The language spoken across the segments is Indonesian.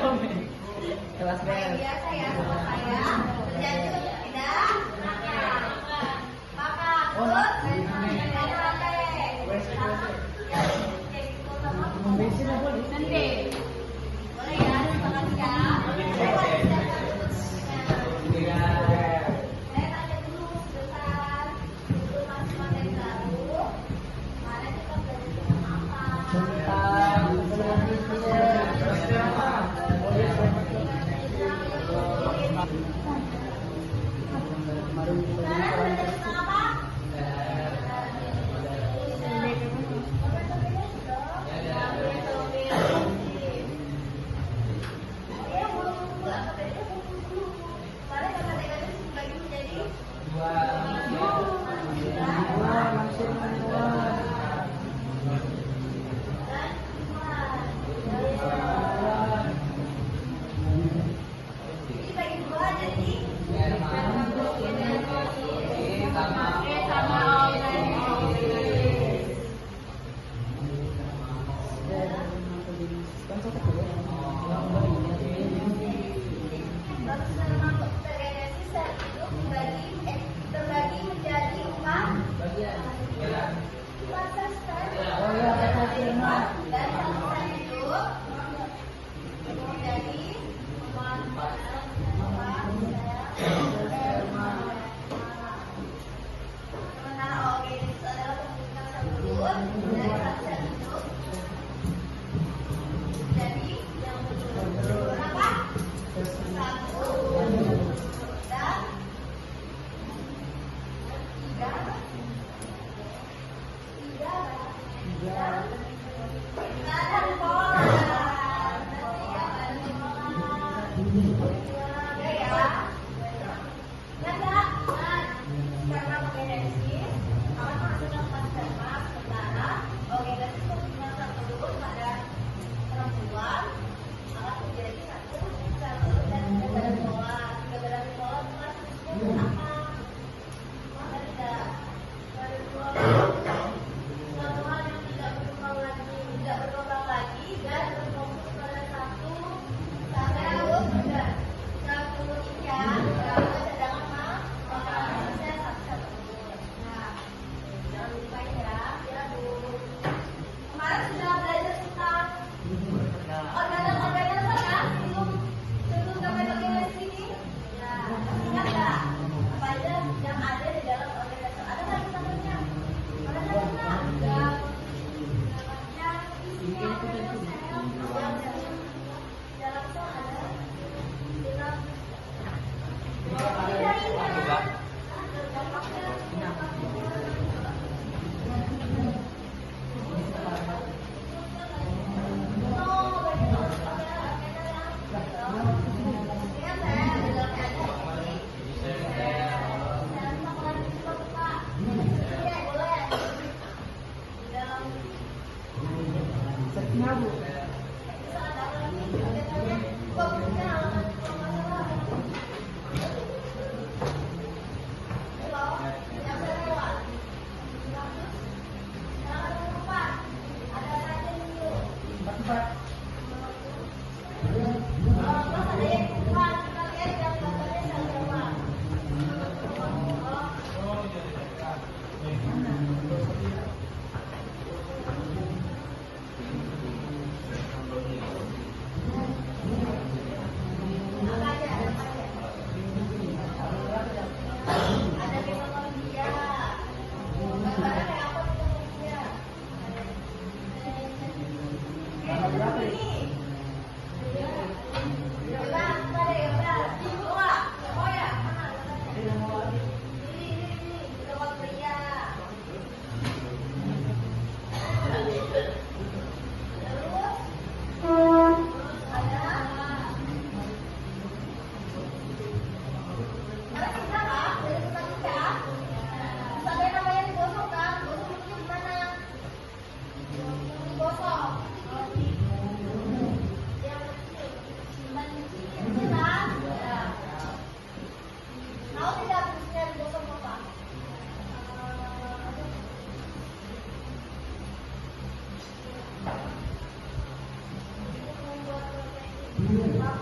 Kelas bel. Biasa ya sama saya. Terjadi tidak? Kakak. Oh, nak. Nanti. Boleh ya, terima kasih ya. Saya tanya dulu sebesar untuk materi baru. Kemarin kita belajar tentang apa?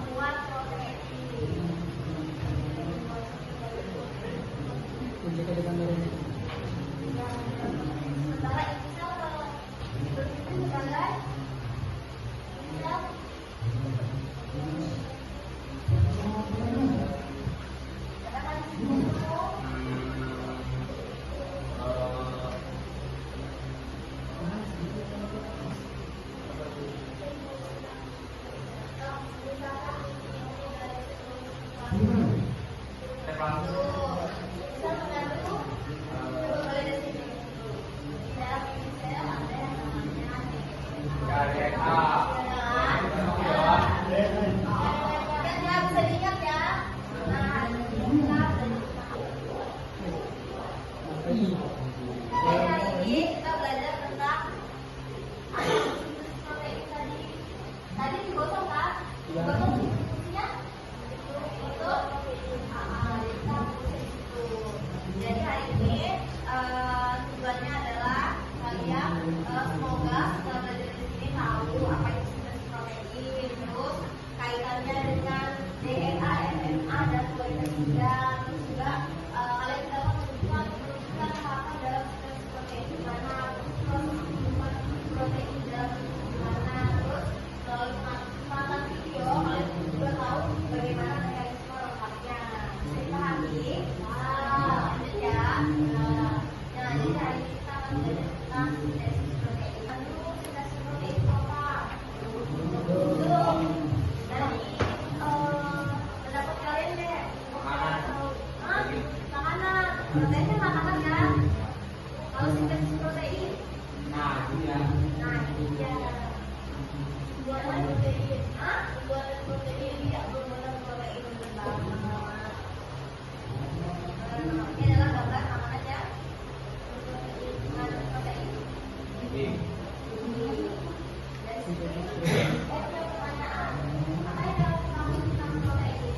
memuat protein. Sementara ini sel berfungsi sebagai sel proteinnya makanan kan? Kalau sintesis protein, nah ini dia. Buatan protein, buatan protein dia buatan protein bersama. Ini adalah gambar makanannya. Protein. Ini. Dari sini. Pertanyaan, apa yang harus kamu tentang protein?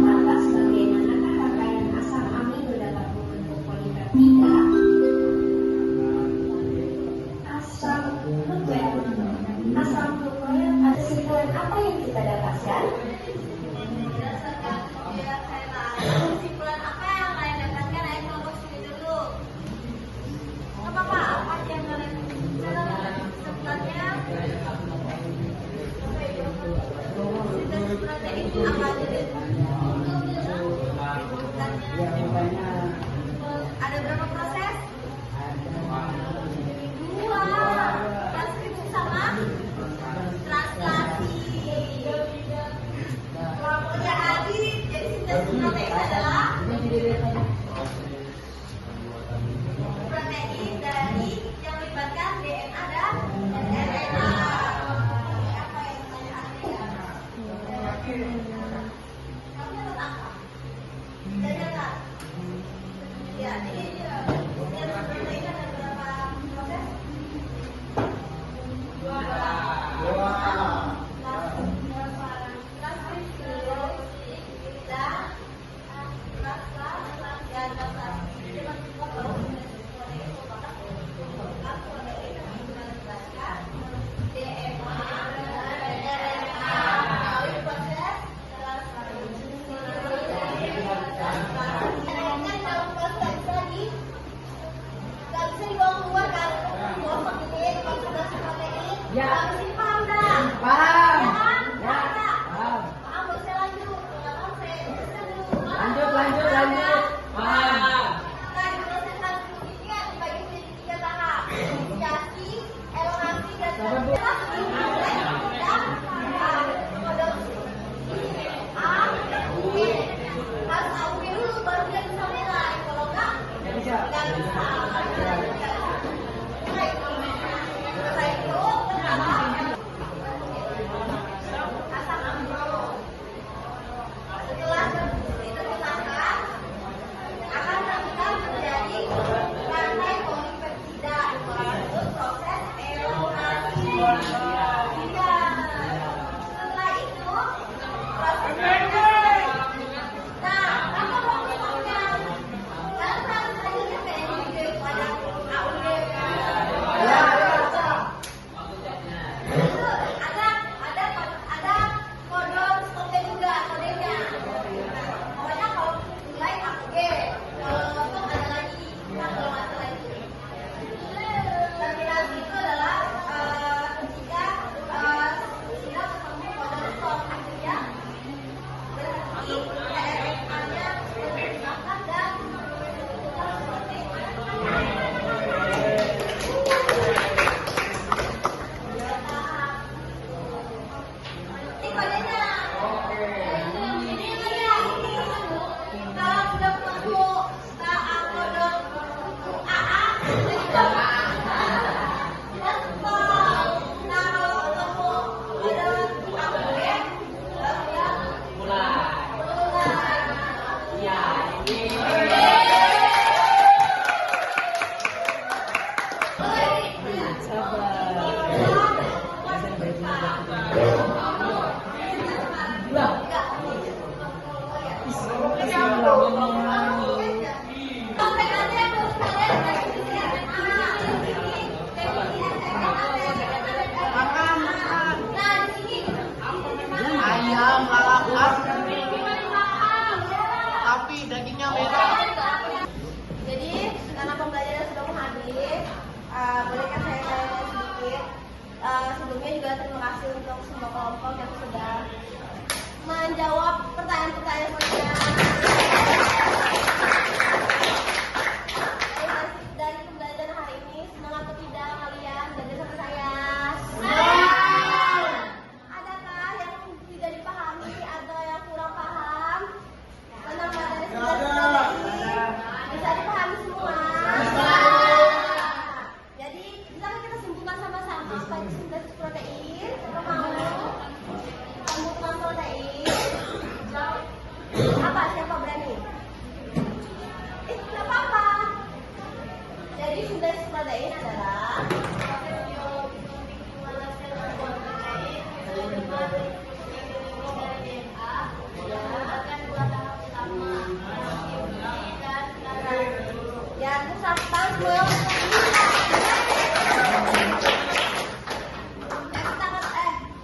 Lantas bagaimanakah rangkaian asam amino dapat membentuk polipeptida? Asam nukleat ada kesimpulan apa yang kita dapatkan? Kesimpulan apa yang kalian dapatkan? Ayo kelompok sini dulu. Nggak apa-apa, apa yang kalian kesimpulannya? Sintesis protein apa aja deh? Ada berapa proses? Dua. Transkripsi sama translasi. Ya Adit, jadi sintesis protein adalah protein dari yang melibatkan DNA dan RNA. Apa yang pertanyaan? kodenya. Ini ya, kalau sudah masuk AA AA, jadi bapak. Ayam lalap, tapi dagingnya merah. Jadi karena pembelajaran sudah mau habis, bolehkah saya tanya sedikit? Sebelumnya juga terima kasih untuk semua kelompok yang sudah menjawab pertanyaan-pertanyaan saya. Dari pembelajaran hari ini, senang atau tidak kalian belajar sama saya? Adakah yang tidak dipahami atau yang kurang paham tentang materi semester ini? Bisa dipahami semua? Jadi, misalkan kita simpulkan sama-sama apa itu sintesis protein? Siapa mau? Pembukaan protein. Apa? Siapa berani? Nggak apa-apa. Jadi sintesis protein adalah ya, terus apa semua?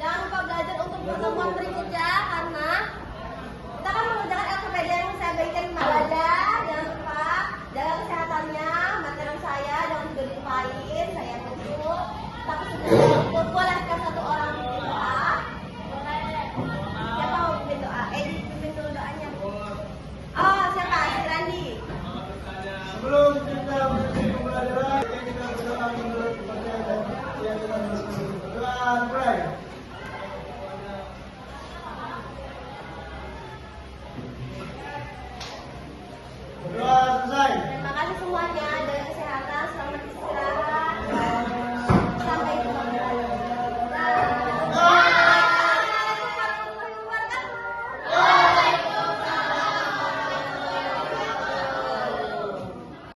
Jangan lupa belajar untuk pertemuan berikutnya karena kita akan mengerjakan LKPD yang saya bagikan belajar. Jangan lupa jaga kesehatannya, materi saya jangan juga dilupain. Saya tutup. Tapi sudah bolehkan satu orang bikin doa. Siapa mau bikin doa? Pimpin dulu doanya. Oh, siapa? Si Randi. Sebelum kita memulai pembelajaran, kita berdoa menurut kepercayaan dan keyakinan masing-masing. Berdoa, pray. Berdoa selesai. Terima kasih semuanya.